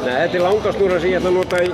Nei, þetta er langa snúra sem ég ætla að nota í...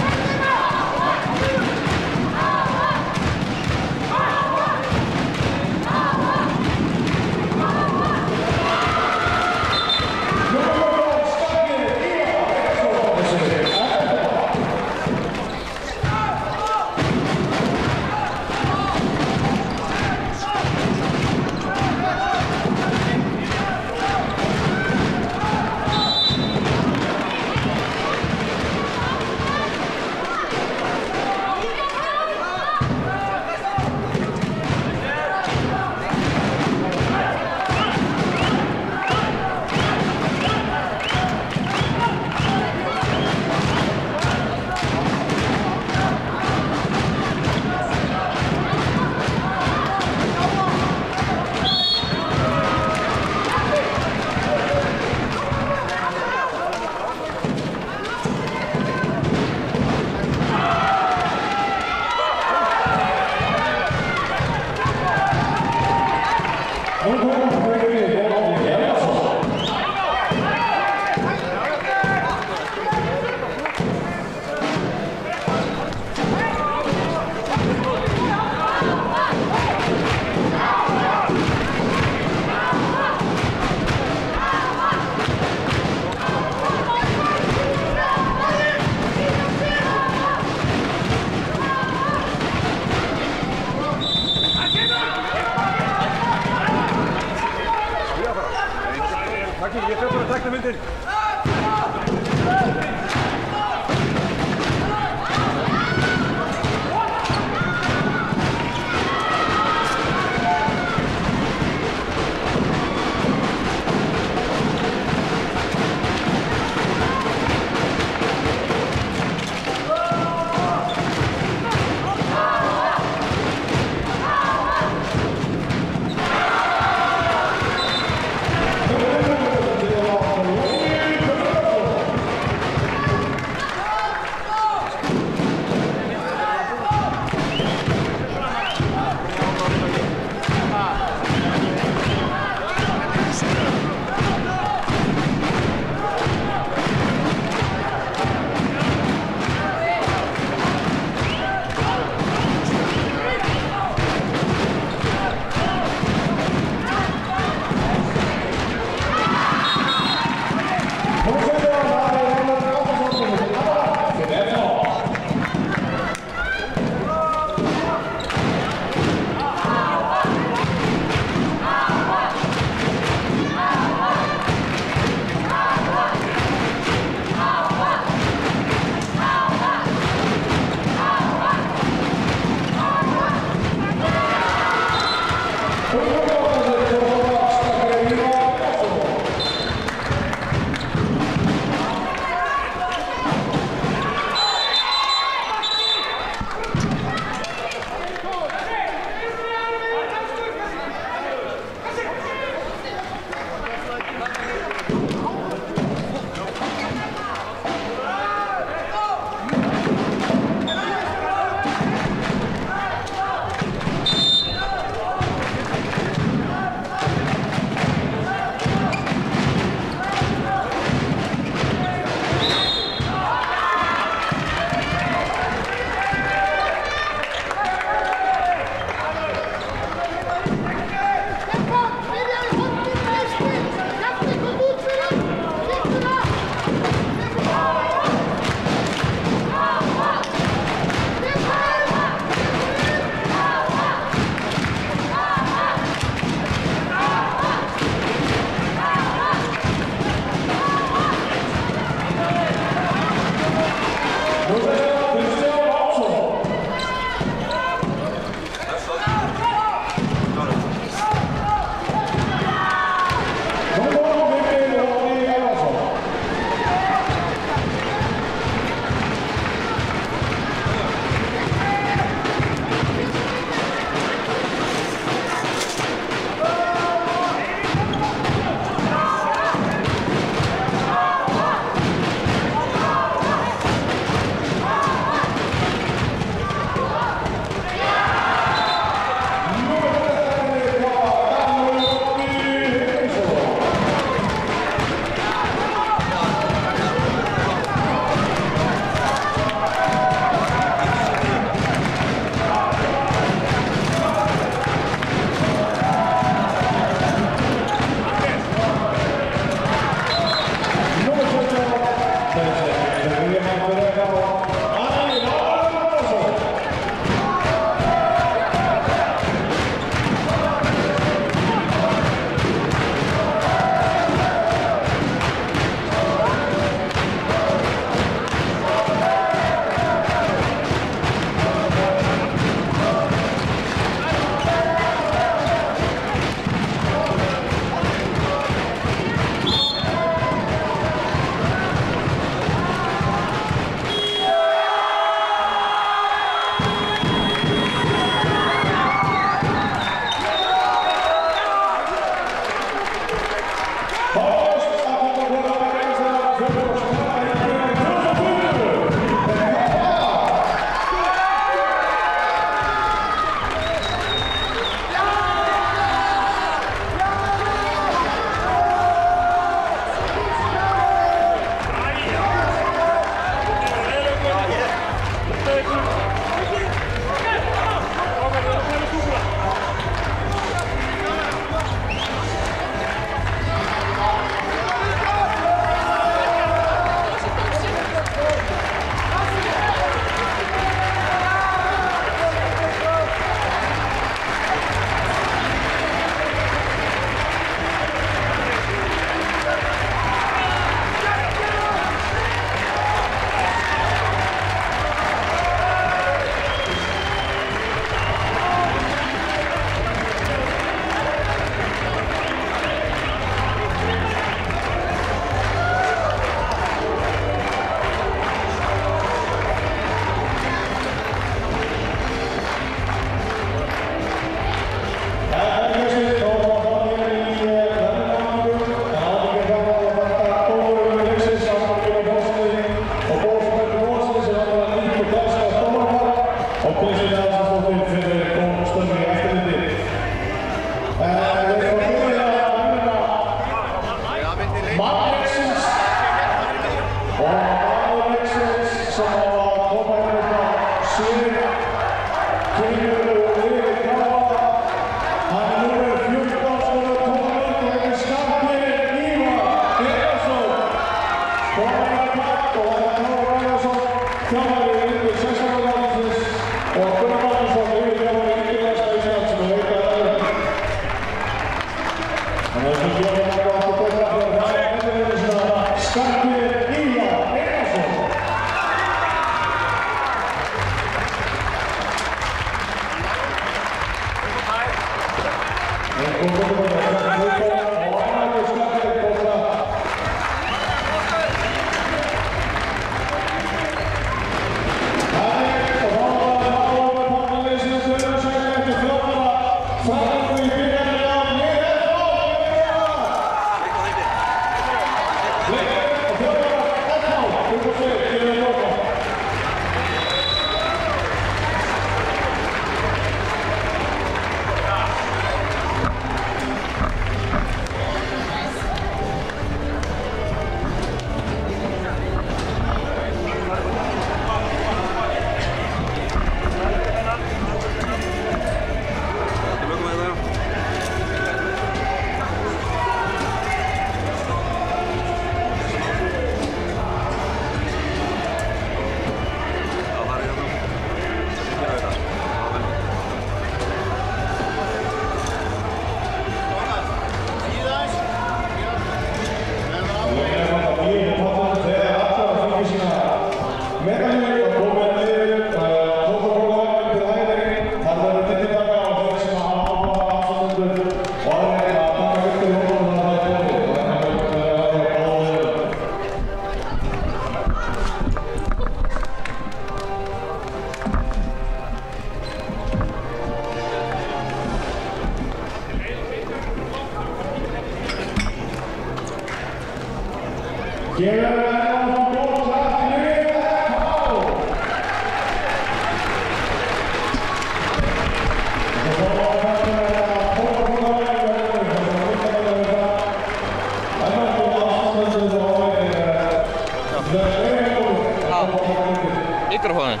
Mikrofonin.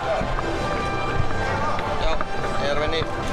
Já, erum við inn í.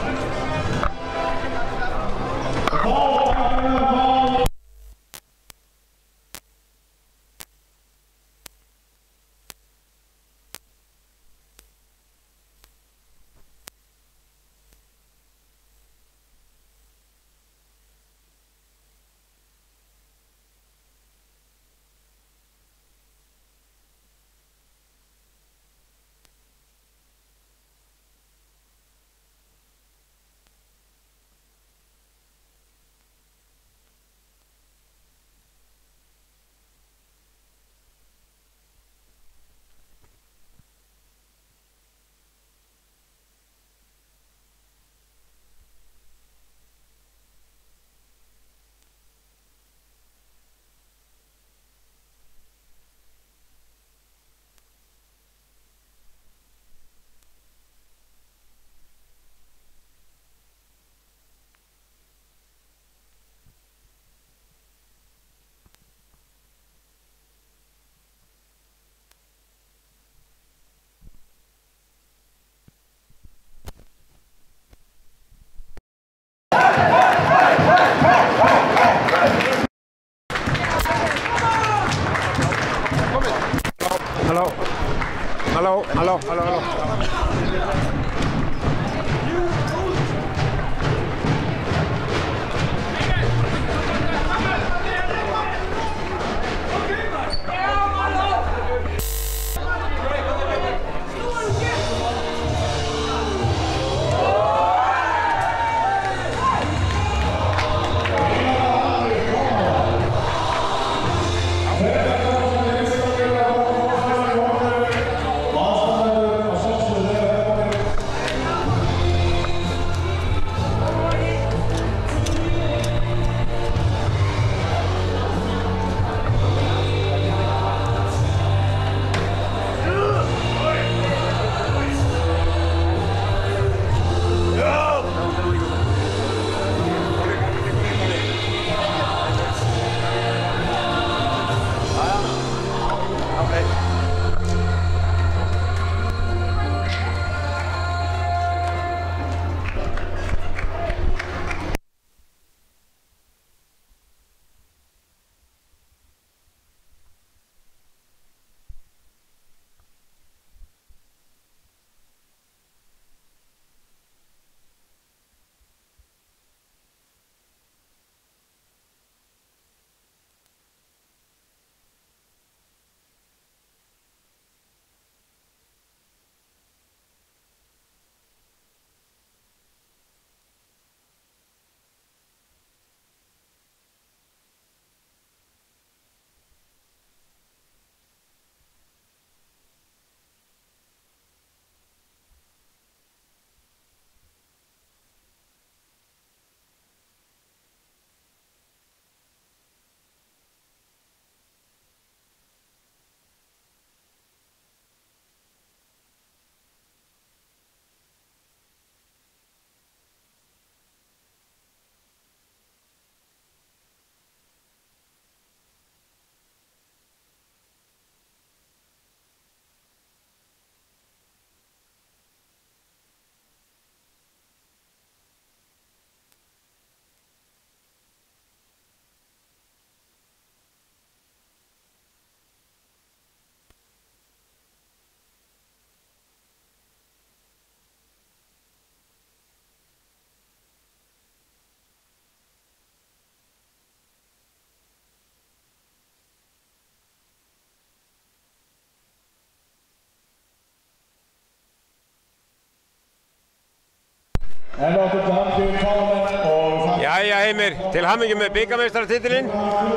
Jæja Heimir, til hamingju með bikarmeistaratitilinn.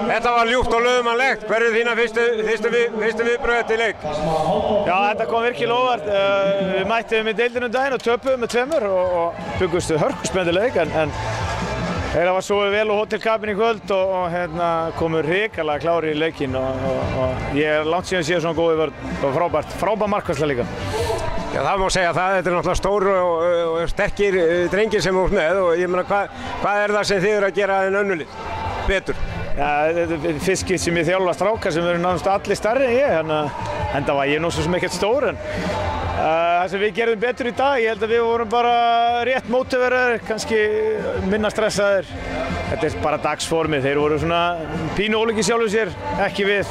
Þetta var ljúft og lögumannlegt. Hver eru þína fyrstu viðbrögð til leik? Já, þetta kom virkilega óvart. Við mættum í deildinum daginn og töpuðum með 2 og byggumst hörkuspennandi leik en þeir hafa sofið vel á hótelkabinu í kvöld og komu hrikalega klári í leikinn og ég er langt síðan séð svona góði vörn og frábær markvarsla líka. Já, það má segja það. Þetta er náttúrulega stór og sterkir drengir sem út með og ég meina hvað er það sem þið eru að gera en önnulið betur? Já, þetta er fyrst skipt sem ég þjálfa strákar sem eru nánast allir stærri en ég, enda var ég nú svo sem ekkert stór en það sem við gerðum betur í dag, ég held að við vorum bara rétt mótiveraðir, kannski minna stressaðir. Þetta er bara dagsformið, þeir voru svona pínu ólíkir sjálfum sér, ekki við.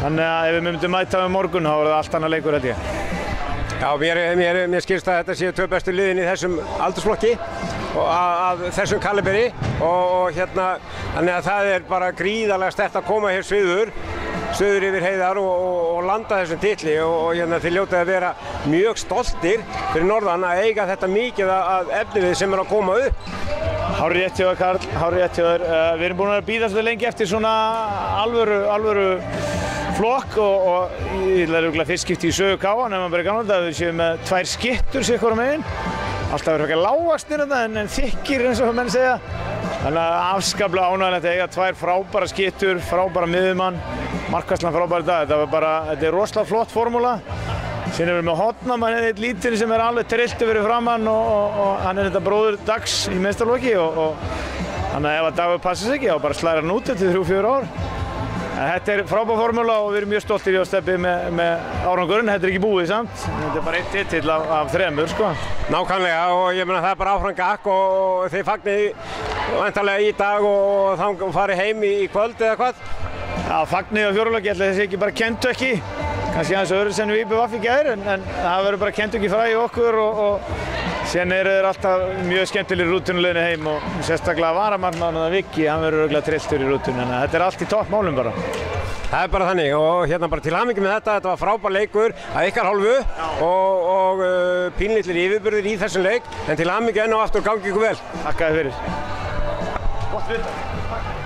Þannig að ef við myndum mæta með morgun þá voru það allt annað leikur held ég. Já, mér skilst að þetta séu 2 bestu liðin í þessum aldursflokki og af þessum kaliberi og þannig að það er bara gríðarlega sterkt að koma hér suður yfir heiðar og landa þessum titli og þið hljótið að vera mjög stoltir fyrir norðan að eiga þetta mikið af efnivið sem er að koma upp. Hárrétt hjá þér, Karl, hárrétt hjá þér. Við erum búin að bíða svolítið lengi eftir svona alvöru flokk og ég er örugglega fyrst skipti í sögu KA nema bara í gamla daga við séum með 2 skyttur sitt hvora megin. Alltaf verið eitthvað lágastir en þykkir eins og menn segja. Þannig að afskaplega ánægilegt að eiga 2 frábæra skyttur, frábæra miðjumann, markvarslan frábær í dag. Þetta er rosalega flott formúla. Síðan erum við með Hotnamann eitt lítinn sem er alveg trilltur fyrir framann og hann er þetta bróður Dags í meistaraflokki og þannig að ef að Dagur passar sig ekki þá bara slæðir hann út eftir 3-4 ár. En þetta er frábær formúla og við erum mjög stoltir í að steppi með árangurinn. Þetta er ekki búið samt. Þetta er bara 1 titill af 3 sko. Nákvæmlega og ég meina það er bara áfram gakk og þið fagnið væntanlega í dag og þá farið heim í kvöld eða hvað? Já, fagnið á fjórðuleiki, ætli þessi ekki bara Kentucky. Kannski aðeins öðru sem við IBVF í gær en það verður bara Kentucky fræ í okkur og síðan eru þeir alltaf mjög skemmtilegir rútunuleiðinni heim og sérstaklega varamarkmaðurinn Viggi, hann verður örugglega trilltur í rútunni, en þetta er allt í toppmálum bara. Það er bara þannig og bara til hamingju með þetta var frábær leikur að ykkar hálfu og pínlitlir yfirburðir í þessum leik, en til hamingju enn og aftur gangi ykkur vel. Takk fyrir. Gott vita.